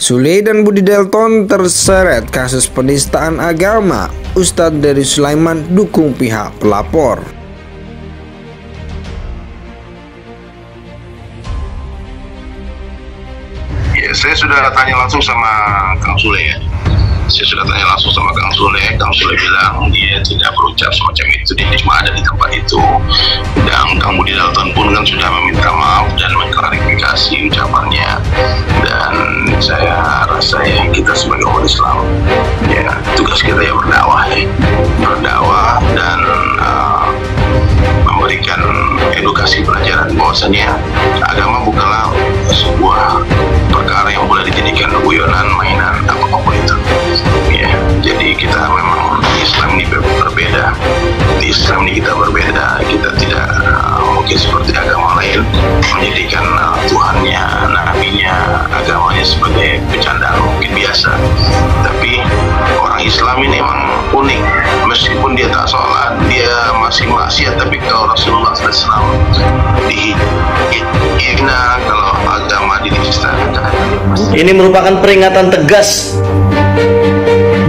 Sule dan Budi Dalton terseret kasus penistaan agama. Ustadz Dery Sulaiman dukung pihak pelapor. Ya, saya sudah tanya langsung sama Kang Sule ya. Kang Sule bilang dia tidak berucap semacam itu, dia cuma ada di tempat itu. Dan Kang Budi Dalton pun kan sudah meminta maaf dan mengklarifikasi ucapannya. Dan saya rasa ya, kita sebagai umat Islam, ya tugas kita ya berdakwah dan memberikan edukasi pelajaran bahwasanya agama bukanlah sebuah perkara yang boleh dijadikan guyonan, mainan, apapun itu. Ya, jadi kita memang Islam ini berbeda. Di Islam ini kita berbeda. Kita tidak mungkin seperti agama lain menjadikan Tuhannya, nabinya, agamanya sebagai bercandaan mungkin biasa. Tapi orang Islam ini memang unik. Meskipun dia tak sholat, dia masih maksiat, tapi kalau Rasulullah SAW dihina, kalau agama dinistakan. Ini merupakan peringatan tegas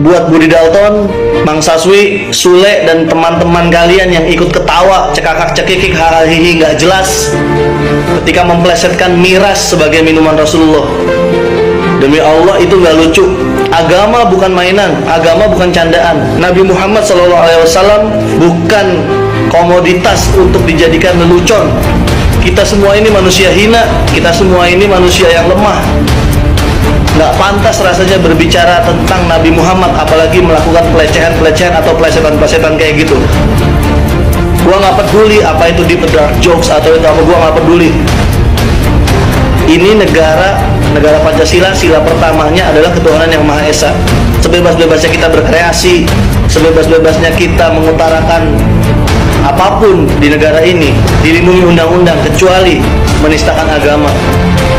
buat Budi Dalton, Mang Saswi, Sule, dan teman-teman kalian yang ikut ketawa, cekakak-cekikik, hahihi nggak jelas ketika memplesetkan miras sebagai minuman Rasulullah. Demi Allah, itu nggak lucu. Agama bukan mainan, agama bukan candaan. Nabi Muhammad SAW bukan komoditas untuk dijadikan lelucon. Kita semua ini manusia hina, kita semua ini manusia yang lemah. Nggak pantas rasanya berbicara tentang Nabi Muhammad, apalagi melakukan pelecehan-pelecehan atau plesetan-plesetan kayak gitu. Gua nggak peduli apa itu deep dark jokes atau itu apa, gua nggak peduli. Ini negara Pancasila, sila pertamanya adalah ketuhanan yang Maha Esa. Sebebas-bebasnya kita berkreasi, sebebas-bebasnya kita mengutarakan apapun di negara ini, dilindungi undang-undang kecuali menistakan agama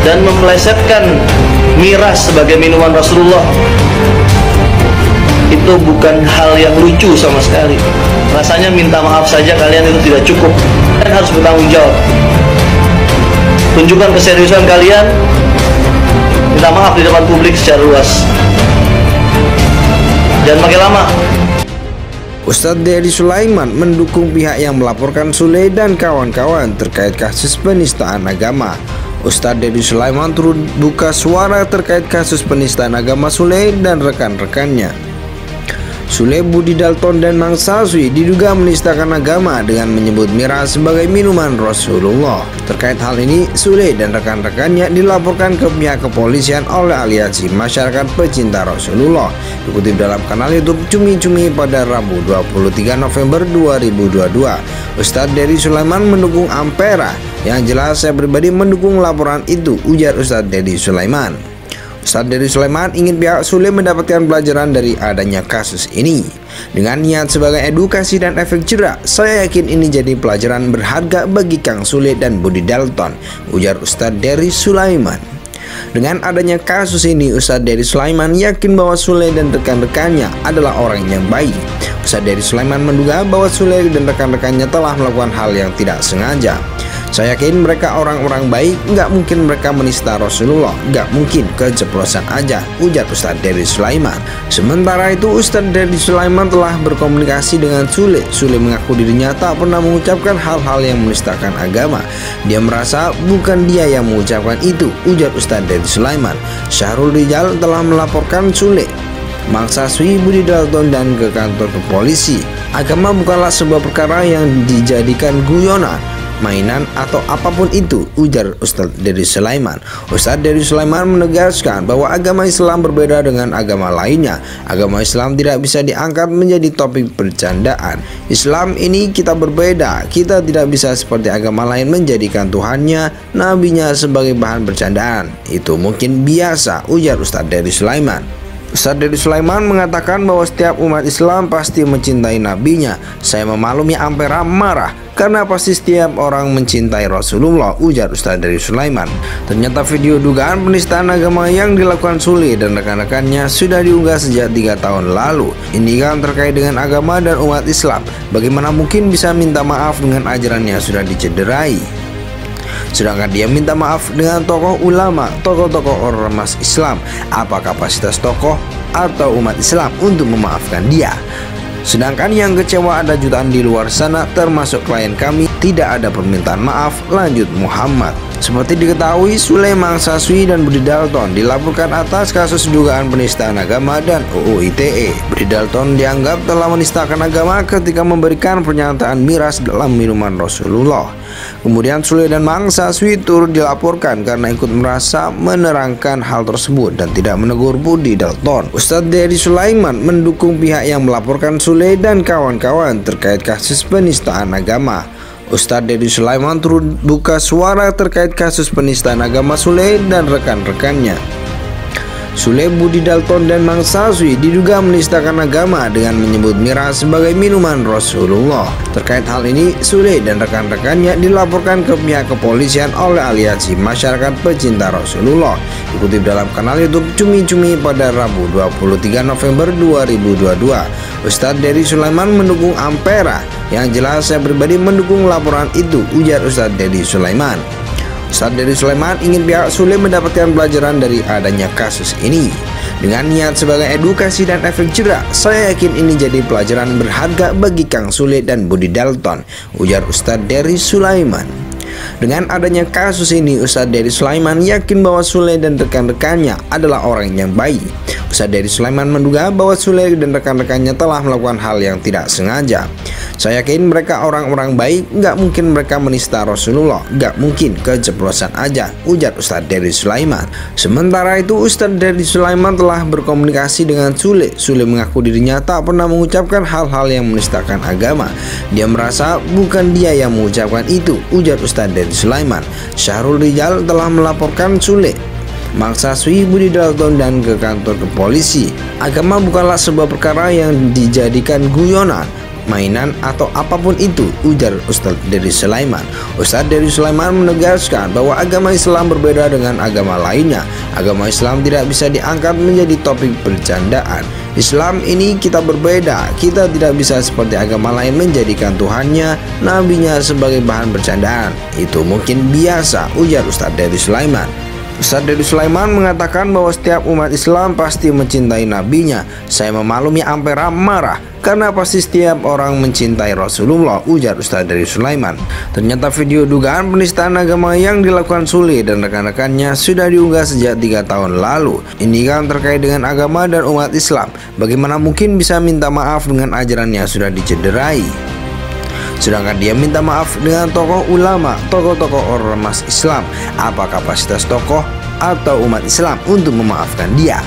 dan memplesetkan miras sebagai minuman Rasulullah. Itu bukan hal yang lucu sama sekali. Rasanya minta maaf saja kalian itu tidak cukup. Kalian harus bertanggung jawab. Tunjukkan keseriusan kalian, minta maaf di depan publik secara luas. Jangan pakai lama. Ustadz Dery Sulaiman mendukung pihak yang melaporkan Sule dan kawan-kawan terkait kasus penistaan agama. Ustadz Dery Sulaiman turut buka suara terkait kasus penistaan agama Sule dan rekan-rekannya. Sule, Budi Dalton, dan Mang Saswi diduga menistakan agama dengan menyebut miras sebagai minuman Rasulullah. Terkait hal ini, Sule dan rekan-rekannya dilaporkan ke pihak kepolisian oleh Aliansi Masyarakat Pecinta Rasulullah. Dikutip dalam kanal YouTube Cumi-Cumi pada Rabu 23 November 2022, Ustadz Dery Sulaiman mendukung Ampera. Yang jelas saya pribadi mendukung laporan itu, ujar Ustadz Dery Sulaiman. Ustadz Dery Sulaiman ingin pihak Sule mendapatkan pelajaran dari adanya kasus ini. Dengan niat sebagai edukasi dan efek jerak, saya yakin ini jadi pelajaran berharga bagi Kang Sule dan Budi Dalton, ujar Ustadz Dery Sulaiman. Dengan adanya kasus ini, Ustadz Dery Sulaiman yakin bahwa Sule dan rekan-rekannya adalah orang yang baik. Ustadz Dery Sulaiman menduga bahwa Sule dan rekan-rekannya telah melakukan hal yang tidak sengaja. Saya yakin mereka orang-orang baik, nggak mungkin mereka menista Rasulullah, nggak mungkin, keceplosan aja, ujar Ustadz Dery Sulaiman. Sementara itu, Ustadz Dery Sulaiman telah berkomunikasi dengan Sule. Sule mengaku dirinya tak pernah mengucapkan hal-hal yang menistakan agama. Dia merasa bukan dia yang mengucapkan itu, ujar Ustadz Dery Sulaiman. Syahrul Rijal telah melaporkan Sule, Mang Saswi, Budi Dalton, dan ke kantor polisi. Agama bukanlah sebuah perkara yang dijadikan guyonan, mainan, atau apapun itu, ujar Ustadz Dery Sulaiman. Ustadz Dery Sulaiman menegaskan bahwa agama Islam berbeda dengan agama lainnya. Agama Islam tidak bisa diangkat menjadi topik bercandaan. Islam ini kita berbeda. Kita tidak bisa seperti agama lain menjadikan Tuhannya, nabinya sebagai bahan bercandaan. Itu mungkin biasa, ujar Ustadz Dery Sulaiman. Ustadz Dery Sulaiman mengatakan bahwa setiap umat Islam pasti mencintai nabinya. Saya memaklumi Ampera marah karena pasti setiap orang mencintai Rasulullah, ujar Ustadz Dery Sulaiman. Ternyata video dugaan penistaan agama yang dilakukan Sule dan rekan-rekannya sudah diunggah sejak 3 tahun lalu. Ini kan terkait dengan agama dan umat Islam. Bagaimana mungkin bisa minta maaf dengan ajaran yang sudah dicederai? Sedangkan dia minta maaf dengan tokoh ulama, tokoh-tokoh ormas Islam. Apa kapasitas tokoh atau umat Islam untuk memaafkan dia? Sedangkan yang kecewa ada jutaan di luar sana, termasuk klien kami. Tidak ada permintaan maaf, lanjut Muhammad. Seperti diketahui, Sule, Mangsaswi, dan Budi Dalton dilaporkan atas kasus dugaan penistaan agama dan UU ITE. Budi Dalton dianggap telah menistakan agama ketika memberikan pernyataan miras dalam minuman Rasulullah. Kemudian Sule dan Mangsaswi turut dilaporkan karena ikut merasa menerangkan hal tersebut dan tidak menegur Budi Dalton. Ustadz Deddy Sulaiman mendukung pihak yang melaporkan Sule dan kawan-kawan terkait kasus penistaan agama. Ustadz Deddy Sulaiman turut buka suara terkait kasus penistaan agama Sule dan rekan-rekannya. Sule, Budi Dalton, dan Mangsaswi diduga menistakan agama dengan menyebut miras sebagai minuman Rasulullah. Terkait hal ini, Sule dan rekan-rekannya dilaporkan ke pihak kepolisian oleh Aliansi Masyarakat Pecinta Rasulullah. Dikutip dalam kanal YouTube Cumi Cumi pada Rabu 23 November 2022, Ustadz Deddy Sulaiman mendukung Ampera. Yang jelas saya pribadi mendukung laporan itu, ujar Ustadz Deddy Sulaiman. Ustadz Deddy Sulaiman ingin pihak Sule mendapatkan pelajaran dari adanya kasus ini. Dengan niat sebagai edukasi dan efek jerak, saya yakin ini jadi pelajaran berharga bagi Kang Sule dan Budi Dalton, ujar Ustadz Deddy Sulaiman. Dengan adanya kasus ini, Ustadz Deddy Sulaiman yakin bahwa Sule dan rekan-rekannya adalah orang yang baik. Ustadz Deddy Sulaiman menduga bahwa Sule dan rekan-rekannya telah melakukan hal yang tidak sengaja. Saya yakin mereka orang-orang baik, nggak mungkin mereka menista Rasulullah, nggak mungkin, keceplosan aja, ujar Ustadz Deddy Sulaiman. Sementara itu, Ustadz Deddy Sulaiman telah berkomunikasi dengan Sule. Sule mengaku dirinya tak pernah mengucapkan hal-hal yang menistakan agama. Dia merasa bukan dia yang mengucapkan itu, ujar Ustadz Deddy Sulaiman. Syahrul Rijal telah melaporkan Sule, Mangsaswi, Budi Dalton, dan ke kantor kepolisi. Agama bukanlah sebuah perkara yang dijadikan guyonan, mainan, atau apapun itu, ujar Ustadz Deddy Sulaiman. Ustadz Deddy Sulaiman menegaskan bahwa agama Islam berbeda dengan agama lainnya. Agama Islam tidak bisa diangkat menjadi topik bercandaan. Islam ini kita berbeda, kita tidak bisa seperti agama lain menjadikan Tuhannya, nabinya sebagai bahan bercandaan. Itu mungkin biasa, ujar Ustadz Deddy Sulaiman. Ustadz Deddy Sulaiman mengatakan bahwa setiap umat Islam pasti mencintai nabinya. Saya memaklumi Ampera marah karena pasti setiap orang mencintai Rasulullah, ujar Ustadz Deddy Sulaiman. Ternyata video dugaan penistaan agama yang dilakukan Sule dan rekan-rekannya sudah diunggah sejak 3 tahun lalu. Ini kan terkait dengan agama dan umat Islam. Bagaimana mungkin bisa minta maaf dengan ajaran yang sudah dicederai? Sedangkan dia minta maaf dengan tokoh ulama, tokoh-tokoh ormas Islam. Apa kapasitas tokoh atau umat Islam untuk memaafkan dia?